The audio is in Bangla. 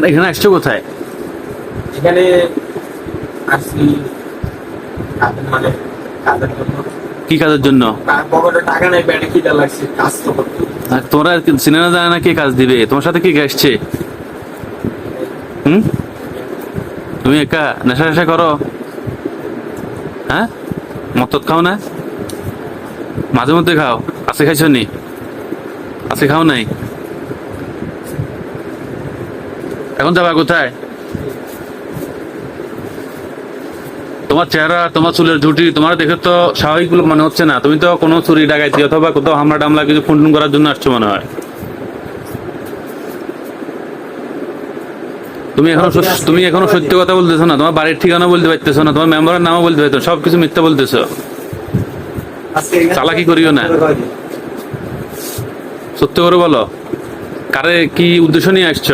এখানে আসছো কোথায়? এখানে আসছি মানে কাজের জন্য। কি কাজের জন্য? পকেটে টাকা নাই, পেটে খিদা লাগছে, কাজ তো করতে হবে। আর তোমরা সিনেমা জানে না কে কাজ দিবে? তোমার সাথে কে আসছে? হুম, তুমি একা নেশা টেশা করো? হ্যাঁ, মদ খাও না? মাঝে মধ্যে খাও? আজকে খাইছো নি? আজকে খাও নাই? এখন যাবা কোথায়? তোমার চেহারা, তোমার চুলের ঝুঁটি, তোমার দেখে তো স্বাভাবিক বলে মনে হচ্ছে না। তুমি তো কোনো চুরি ডাকাইতি অথবা কোথাও হামলা টামলা কিছু খুন টুন করার জন্য আসছো মনে হয়। তুমি এখনো সত্যি কথা বলতেছো না, তোমার বাড়ির ঠিকানা বলতে পারতেছো না, তোমার মেম্বারের নামও বলতে পারছো না, সবকিছু মিথ্যা বলতেছো। চালাকি করিও না, সত্যি করে বলো, কারে কি উদ্দেশ্য নিয়ে আসছো?